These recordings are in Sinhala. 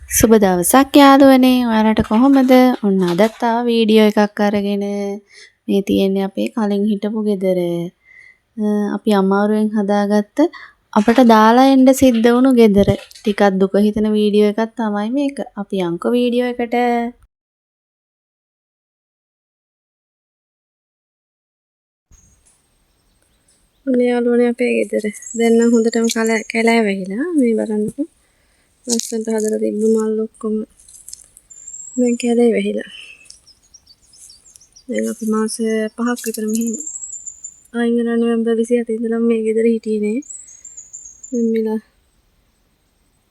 සුබ දවසක් යාළුවනේ. ඔයාලට කොහොමද? ඔන්න අදත් වීඩියෝ එකක් අරගෙන මේ තියෙන්නේ අපේ කලින් හිටපු ගෙදර. අපි අමාරුවෙන් හදාගත්ත අපට දාලා එන්න සිද්ධ වුණු ගෙදර. ටිකක් දුක හිතෙන වීඩියෝ එකක් තමයි මේක. අපි යන්කෝ වීඩියෝ එකට. ඔන්න යාළුවනේ අපේ ගෙදර. දැන් නම් හොඳටම කැලෑ වැහිලා. මේ බලන්නකෝ. ලස්සනට හදලා තිබ්බ මල් ඔක්කොම දැන් කැලේ වැහිලා. දැන් අපි මාස 5ක් විතර මෙහි ආයින් වෙලා නොවැම්බර් 27 ඉඳලා මේ ගෙදර හිටියේ නේ.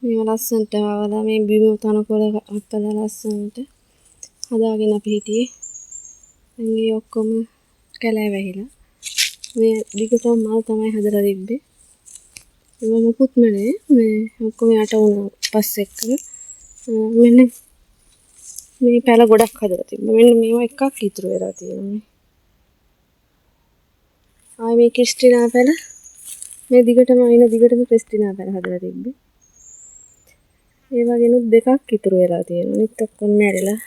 මේවා ලස්සනට වවලා මේ බිම තනකොළ අත්තලා ලස්සනට හදාගෙන අපි හිටියේ. දැන් මේ ඔක්කොම කැලෑ වැහිලා. මේ දිගටම මල් තමයි හදලා තිබ්බේ. ඒක මොකුත්ම නෑ. මේ ඔක්කොම යට වුණා පස්සෙක්කම. මෙන්න මේ පැල ගොඩක් හදලා තිබ්බා. මෙන්න මේවා එකක් ඉතුරු වෙලා තියෙනවා. ආයි මේ ක්‍රිස්ටිනා පැල මේ දිගටම ක්‍රිස්ටිනා පැල හදලා තිබ්බේ. ඒ වගේනුත් දෙකක් ඉතුරු වෙලා තියෙනවා. අනිත් ඔක්කොම මැරිලා.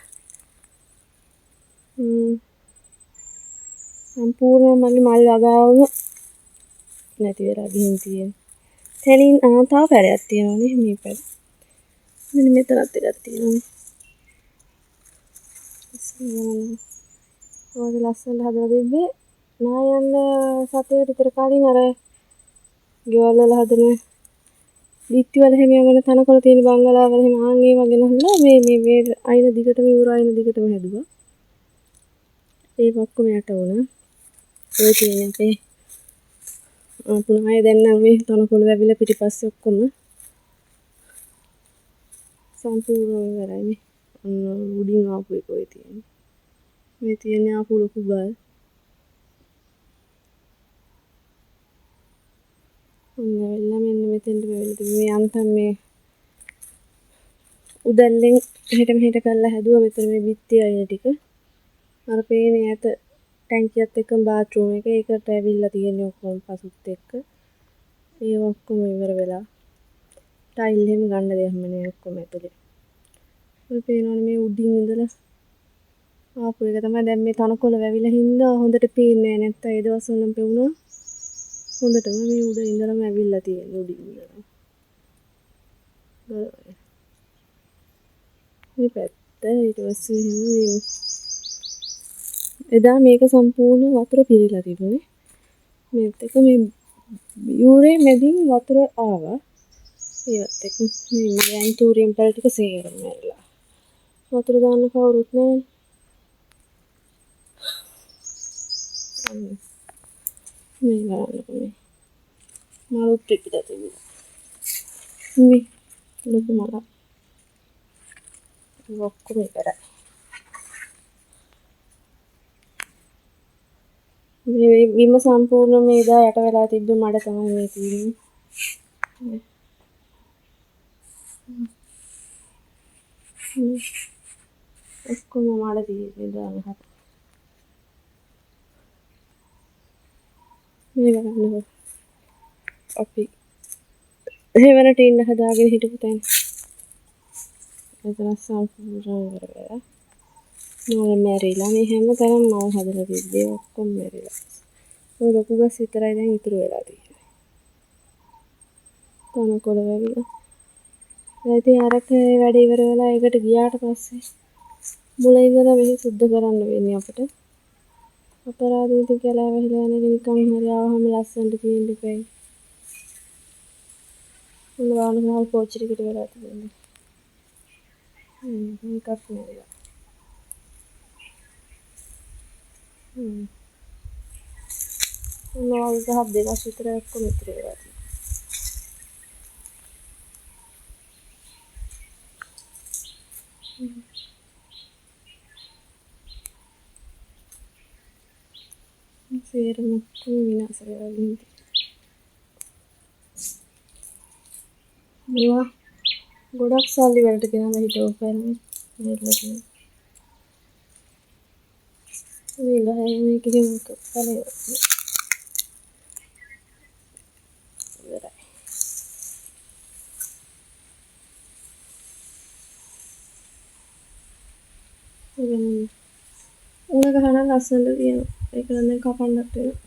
සම්පූර්ණයෙන්ම මගේ මල් වගාවම නැති වෙලා ගිහින් තියෙනවා. තැනින් තව පැලයක් තියෙනවානේ මේ පැල. මෙන්න මෙතනත් එකක් තියෙනවා. ඔය ලස්සනට හදලා තිබ්බේ. නායන්න සතේට විතර කලින් අර ගෙවල් වල හදන දික්ටි වල හැම යමන තනකොළ තියෙන බංගලාවල හැම ආන්ගේ වගේ නහලා මේ අයින දිගටම ඉවුර අයින දිගටම හැදුවා. ඒ ඔක්කොම යට වුණා. ඔය තියෙන අපේ පුනාය දැන් නම් මේ තනකොළ වැවිලා පිටිපස්සේ ඔක්කොම සම්පූර්ණව ඉවරයි නේ. උඩින් ආපු එක ඔය තියෙන්නේ. මේ තියෙන්නේ ආපු ලොකු ගල්. වෙලා මෙන්න මෙතෙන්ට වෙලා මේ අන්තම් මේ උදැල්ලෙන් එහෙට මෙහෙට කරලා හැදුවා මෙතන මේ බිත්ති අයින ටික. අර පේන්නේ ඈත ටැංකියත් එක්කම බාත්රූම් එක. ඒකට ඇවිල්ලා තියෙන්නේ ඔක්කොම පසුත් එක්ක. ඒ ඔක්කොම ඉවර වෙලා. ටයිල් එහෙම ගන්න දෙයක් නෑ ඔක්කොම ඇතුලේ. ඔය පේනවනේ මේ උඩින් ඉඳලා ආපු එක තමයි දැන් මේ තනකොළ වැවිලා හින්දා හොඳට පේන්නේ නෑ. නැත්තම් ඒ දවස්වල නම් පෙවුණා. හොඳටම මේ උඩ ඉඳලම ඇවිල්ලා තියෙන්නේ උඩින් ඉඳලා. මේ පැත්ත ඊට පස්සේ එහෙම එදා මේක සම්පූර්ණ වතුර පිරීලා තිබුණේ. මේත් එක මේ යූරේ මැදින් වතුර ආවා. ඒවත් එක්ක මේ ඇන්තූරියම් පැල ටික සේරම මැරිලා. වතුර දාන්න කවුරුත් නැහැ. මේ බලන්නකො මේ. මලුත් පිටිලා තිබුණා. මේ ලොකු මලක්. ඔක්කොම ඉවරයි. මේ බිම සම්පූර්ණ මේ දා යට වෙලා තිබ්බ මඩ තමයි මේ තියෙන්නේ. ඔක්කොම මඩ තියෙන්නේ දානහත්. මේ බලන්නකො. අපි හේවනට ඉන්න හදාගෙන හිටපු තැන. එතන සම්පූර්ණ ඉවර වෙලා. මල් මැරිලා මේ හැම තැනම මල් හදලා තිබ්බේ ඔක්කොම මැරිලා. ඔය ලොකු ගස් විතරයි දැන් ඉතුරු වෙලා තියෙන්නේ. තනකොළ වැවිලා. ඉතින් අරක වැඩ ඉවර වෙලා ඒකට ගියාට පස්සේ මුල ඉඳලා මෙහි සුද්ධ කරන්න වෙන්නේ අපිට. අපරාධ ඉතින් කැලෑ වැහිලා යන එක නිකන් හරි ආවම ලස්සනට තියෙන්න දෙපයි. උන් වානහල් පෝච්චි ටිකට වෙලා තියෙන්නේ. මේකත් නේද. උන් වල ගහ දෙකක් විතර ඔක්කොම ඉතුරු වෙලා තියෙනවා. සේරම ඔක්කොම විනාශ වෙලා ගිහින්. මේවා ගොඩක් සල්ලි වලට ගෙනලා හිටව කරන්නේ මේකලා තියෙනවා. මේ ගහේ මේ කිසිම කලේ ඉවරයි. උණ ගහන ලස්සනට තියෙනවා. ඒක නම් දැන් කපන්නත් වෙනවා.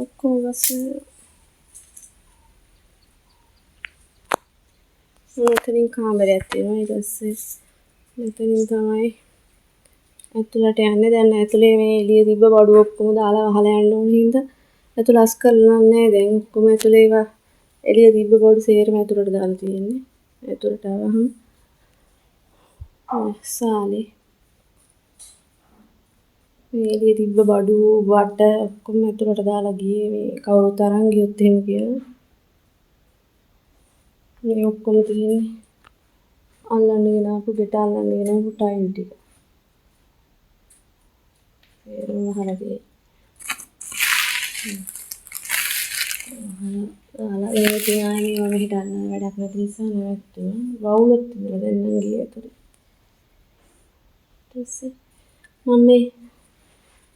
ඔක්කොම ලස්සන. මෙතනින් කාමරයක් තියෙනවා. ඊට පස්සේ මෙතනින් තමයි ඇතුළට යන්නේ. දැන් ඇතුලේ මේ එළිය තිබ්බ බඩු ඔක්කොම දාලා වහලා යන්න ඕන හින්දා ඇතුළ අස් කරලා නැහැ. දැන් ඔක්කොම ඇතුලේ ඒවා එළිය තිබ්බ බඩු සේරම ඇතුළට දාලා තියෙන්නේ. ඇතුළට ආවහම සාලේ මේ එළිය තිබ්බ බඩු වට ඔක්කොම ඇතුළට දාලා ගියේ මේ කවුරුත් අරන් ගියොත් එහෙම කියලා. මේ ඔක්කොම තියෙන්නේ අල්ලන්න ගෙන ආපු ගෙට අල්ලන්න ගෙන ආපු ටයිල් ටික. සේරම වහලා තියෙන්නේ. ඒ තියාගෙන මම හිටන්න වැඩක් නැති නිසා නැවතුණා. වවුලක් තිබුණා දැන් නම් ගියේ ඇතුළේ. ඊට පස්සේ මම මේ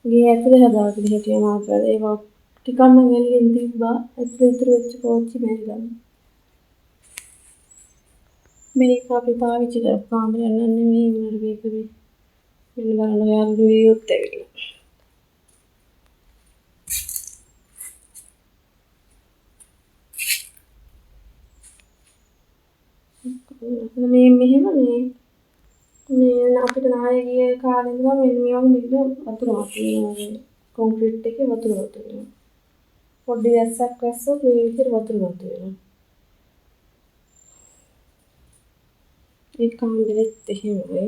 ගේ ඇතුලේ හදාගෙන හිටියා මාතෘකාව. ඒවා ටිකක් නම් එළියෙන් තිබ්බා. ඇතුලේ ඉතුරු වෙච්ච පෝච්චි මැරිලා. මේක අපි පාවිච්චි කරපු කාමරයක් නම් නෙමෙයි උනර මේක මේ. මෙන්න බලන්න ඔයාලගේ වීඩියෝත් ඇවිල්ලා. මේ මෙහෙම මේ අපිට නායකයේ කාලේ ඉඳලා මෙන්න මේ වගේ නිදි වතුර වතුනවා. කොන්ක්‍රීට් එකේ වතුර වතුනවා. පොඩි දැස්සක් වැස්සොත් මේ විදිහට වතුර වතුනවා. ඒ කාමරෙත් එහෙමයි.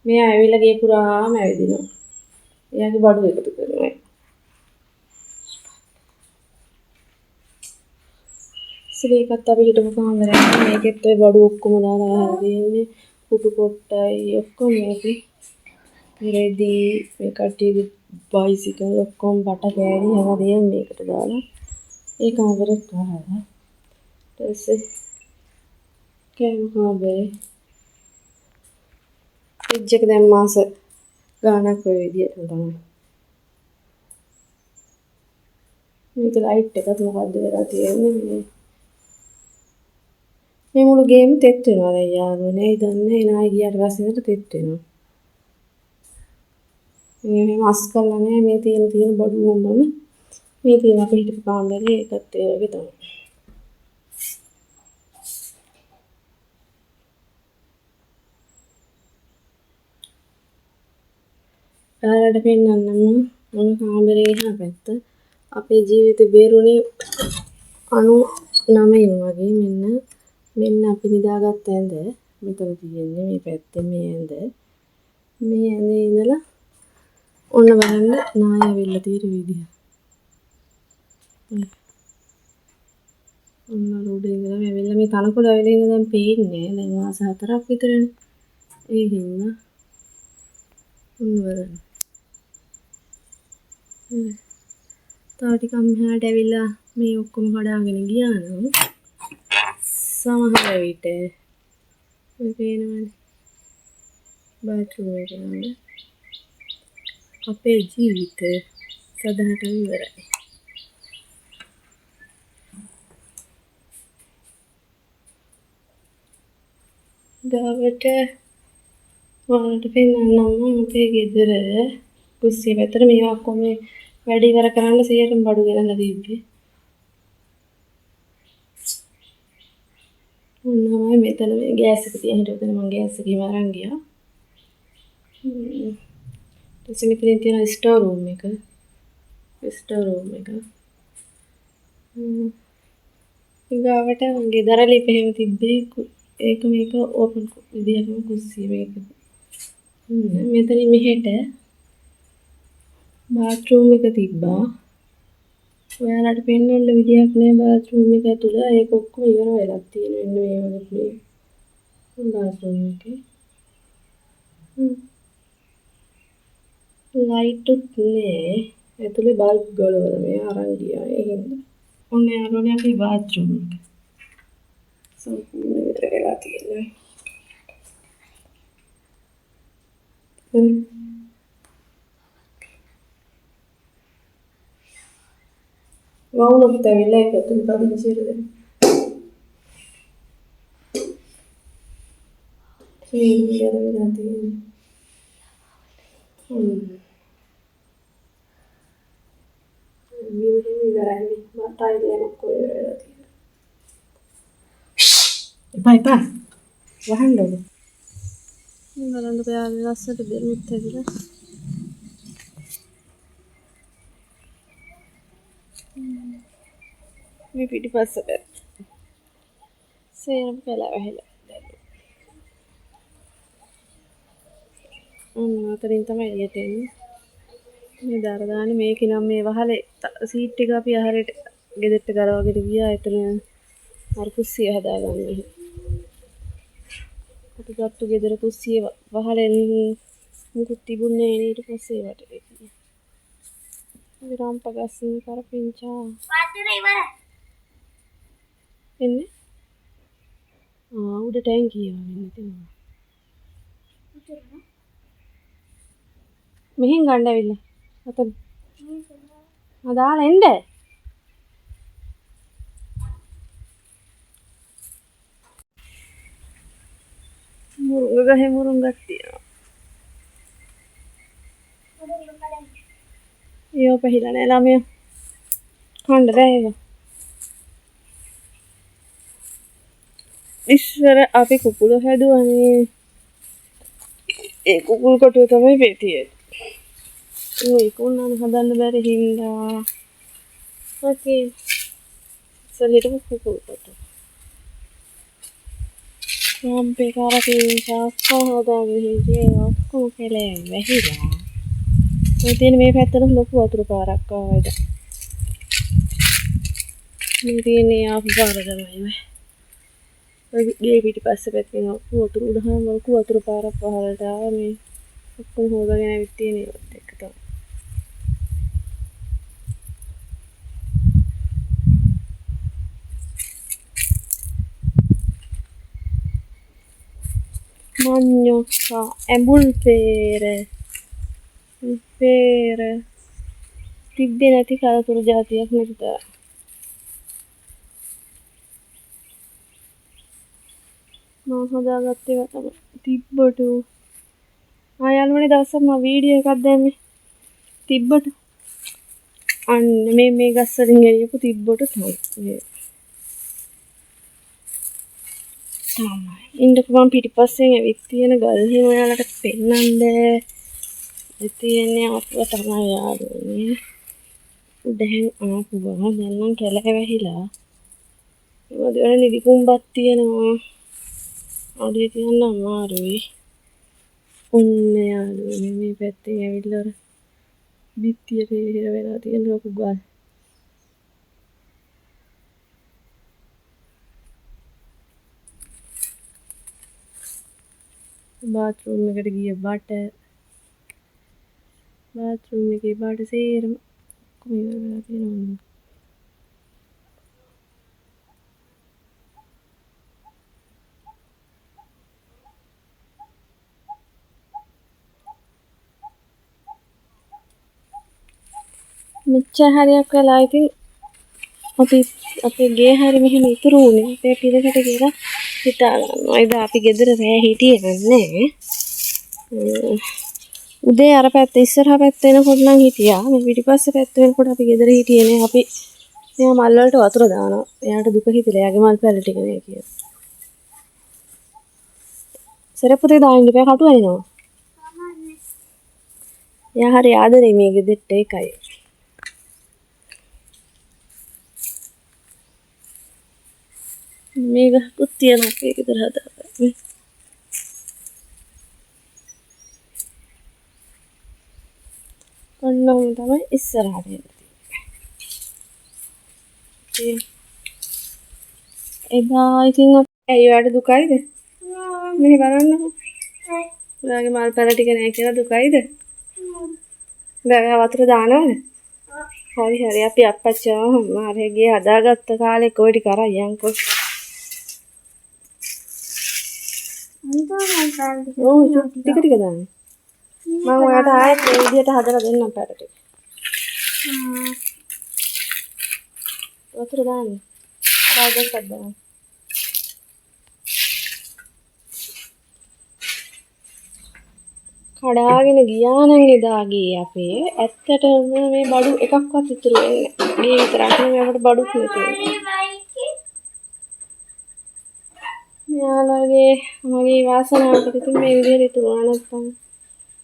මෙයා ඇවිල්ලා ගේ පුරාම ඇවිදිනවා. එයාගේ බඩු එකතු කරනවා. මේකත් අපි හිටපු කාමරයක්. මේකෙත් ඔය බඩු ඔක්කොම දාලා හරින්නේ. පුටු කොට්ටයි ඔක්කොම මේකේ. පෙරේදී මේ කට්ටියගේ බයිසිකල් ඔක්කොම බට කෑලි හැමදේම මේකට දාලා ඒ කාමරෙත් වහලා. ඊට පස්සේ කෑම කාමරේ ෆ්‍රිජ් එක දැන් මාස ගාණක් ඔය විදියට තමයි. මේක ලයිට් එකත් මොකද්ද වෙලා තියෙන්නේ මේ මුළු ගේම තෙත් වෙනවා දැන් යාළුවනේ. දන්නේ නායි ගියාට පස්සේ ඉඳලා තෙත් වෙනවා. මේ මෙහෙම අස් කරලා නැහැ. මේ තියෙන බඩු වොම්මම මේ තියෙන අපේ හිටපු කාමරේ ඒකත් ඒ වගේ තමයි. ඔයාලට පෙන්නන්නම් මොන කාමරේ එහා පැත්ත අපේ ජීවිතේ බේරුනේ 99 වගේ මෙන්න අපි නිදාගත්ත ඇඳ මෙතන තියෙන්නේ මේ පැත්තේ මේ ඇඳ මේ ඇඳේ ඉඳලා ඔන්න බලන්න නාය ඇවිල්ලා තියෙන විදිහ. ඔන්න රෝඩේ ඉඳලා ඇවිල්ලා මේ තනකොළ ඇවිල්ලා ඉඳන් දැන් පේන්නේ දැන් මාස 4ක් විතරනේ. ඒ හින්දා ඔන්න බලන්න. තව ටිකක් මෙහාට ඇවිල්ලා මේ ඔක්කොම කඩාගෙන ගියා නම් සමහර විට ඔය පේනවනේ බාත්රූම් එකේ නම් අපේ ජීවිතේ සදහට ඉවරයි. ගාවට වලට පෙන්නන්නම් අපේ ගෙදර කුස්සිය පැත්තට මේවා ඔක්කොම වැඩ ඉවර කරන්න සියයටම බඩු ගෙනල්ලා තිබ්බේ. ඔන්නමයි මෙතන මේ ගෑස් එක තියන් හිටපු තැන මම ගෑස් එකේම අරන් ගියා. ඊට මෙතන තියෙන ස්ටෝර් රූම් එක. ඊගාවට මගේ දරලිප එහෙම තිබ්බේ ඒක මේක ඕපන් විදියටම කුස්සිය මේක. මෙතනින් මෙහෙට බාත්රූම් එක තිබ්බා. ඔයාලට පෙන්වන්න විදියක් නෑ බාත්රූම් එක ඇතුළ. ඒක ඔක්කොම ඉවර වෙලා තියෙනවා. මේ වගේ මේ බාත්රූම් එකේ. ලයිට් උත් නෑ. ඇතුලේ බල්බ් ගලවලා මේ අරන් ගියා ඒ හින්දා. ඔන්න යාළුවනේ අපේ බාත්රූම් එක. සම්පූර්ණ විතර වෙලා තියෙනවා. වවුලත් ඇවිල්ලා ඒක ඇතුලේ පදිංචි කරලා දෙන්න. සීන් ගලවලා තියෙනවා. විවහින් ඉවරයි. මටයි ලෙමක් කොහෙද වෙලා තියෙන්නේ. එපා. වහන්න ඕනේ. බලන්න බෑනේ ලස්සට බෙරුත් ඇවිල්ලා. මේ පිටිපස්ස පැත්ත. සේරම කළා වැහිලා. අතරින් තමයි එළියට එන්නේ. මේ දරදානේ මේකේ නම් මේ වහලේ සීට් එක අපි ආහාරයට ගෙදරට ගලවගෙන ගියා. එතන අර කුස්සිය හදාගන්න. අපි ගත්තු ගෙදර කුස්සිය වහලෙන් මුකුත් තිබුණේ නැහැ ඊට පස්සේ ඒවට එන්නේ. විරාම්ප ගස්සින් කරපිංචා. වාතර ඉවරයි. එන්නේ. උඩ ටැංකිය වගේ තියෙනවා. මෙහෙන් ගන්න ඇවිල්ලා. අතන. දාලා එන්න. මුරුංග ගහේ මුරුංගක් තියෙනවා. ඒව පහිලා නෑ ළමයා. කන්න බෑ ඒක. ඉස්සර අපි කුකුල හැදුවනේ. ඒ කුකුල් කොටුව තමයි මේ තියෙන්නේ. ඒක උන්නාන හදන්න බැරි හින්දා. ඕකේ. සල්ලිට කුකුල් කොටුව. රම්පේ කරපින් සාස්කෝ හදාගෙන හිටියේ ඔක්කොම කෙලේ වැහිලා. මේ තියෙන මේ පැත්තට ලොකු වතුර පාරක් ආවයිද. මේ තියෙන්නේ ආපු පාර තමයි. ඔය ගේ පිටිපස්සේ පැත්තෙන් වතුර උඩහම ලොකු වතුර පාරක් පහළට ආවා මේ ඔක්කොම හොදගෙන ඇවිත් තියෙන ඒවත් එක්ක තමයි. Manyoka, ඇඹුල් පේර තිබ්බේ නැති කලතුරු జాතියක් නේද? මම හදාගත්තේ ඒක තමයි. තිබ්බට ආයල්වනේ දවසක් මම වීඩියෝ එකක් දැම්මේ. තිබ්බට අන්න මේ ගස් වලින් එළියපු තිබ්බට තමයි. ඉන්නක මම පිටිපස්සෙන් ඇවිත් තියෙන ගල් හිම ඔයාලට පෙන්නන්න. ඒ තියෙන්නේ අපුව තමයි යාළුවනේ. උඩෙන් ආපුවා දැන් නම් කැලේ වැහිලා. ඒවල නිදි කුඹක් තියෙනවා. අඩේ තියන්න අමාරුයි. ඔන්න යාළුවනේ මේ පැත්තෙන් ඇවිල්ලා බිත්තියට හිර වෙලා තියෙන ලොකු ගල්. बाथरूम එකට ගිය බට bathroom එකේ බට සේරම කොහේ වෙලා තියෙනවද? මෙච්චර හරියක් වෙලා ඉතින් අපි අපේ ගේ හරි මෙහෙම ඉතුරු වුණේ. අපේ පිරකට කියලා හිතා ගන්නවා. ඉතින් අපි ගෙදර රෑ හිටියේ නැහැ. උදේ අර පැත්ත ඉස්සරහා පැත්ත එනකොට නම් හිටියා. මේ පිටිපස්සේ පැත්ත වෙනකොට අපි ගෙදර හිටියේ නේ. අපි මෙයා මල් වලට වතුර දානවා. එයාට දුක හිතිලා. එයාගේ මල් පැල ටික නේ කියලා. සරපුතේ දාන්න ඉපේ කටු අරිනවා. එයා හරි ආදරේ මේ ගෙදෙට්ට ඒකයි. මේ ගහකුත් තියෙනවා අපේ ගෙදර හදාගන්න. ඔන්න තමයි ඉස්සරහට එන්නේ. එදා ඉතින් ඇයි ඔයාලට දුකයිද? මෙහෙ බලන්නකෝ. ඔයාගේ මල් පැල ටික නෑ කියලා දුකයිද? දැන් වතුර දානවද? හරි අපි අප්පච්චාව මාරේගේ හදාගත්ත කාලේ කොයි ටික අරන් යන්කෝ. ටික ටික දාන්න. මම ඔයාලට ආයෙත් මේ විදිහට හදලා දෙන්නම් පැට ටික. වතුර දාන්න. බාගයකට දාන්න. කඩාගෙන ගියා නම් එදාගේ අපේ ඇත්තටම මේ බඩු එකක්වත් ඉතුරු වෙන්නේ නැහැ. මේ විතරක් නෙමෙයි අපිට බඩුත් නැති. මෙයාලගේ මගේ වාසනාවට ඉතින් මේ විදිහට ඉතුරු වුණා නැත්නම්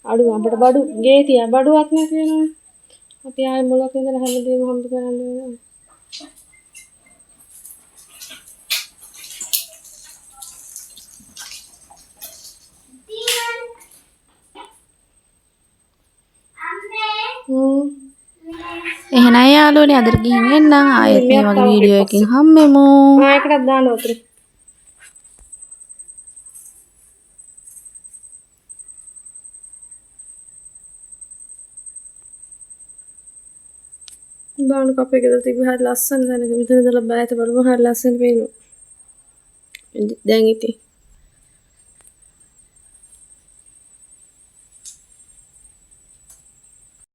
අඩු අපිට බඩු ගේ තියා බඩුවක් නැති වෙනවා. අපි ආයෙ මොලක ඉඳලා හැමදේම හම්බ කරන්න වෙනවා. එහෙනම් යාළුවනේ අදට ගිහින් එන්නම් ආයෙත් මේ වගේ වීඩියෝ එකකින් හම්බෙමු. ආයෙකටත් දාන්න වතුර. බාණු කපේ ගෙදර තිබ්බ හරිය ලස්සන දැනග මෙතන ඉඳලා බෑත බලමු හරිය ලස්සන පේනවා. දැන් ඉතින්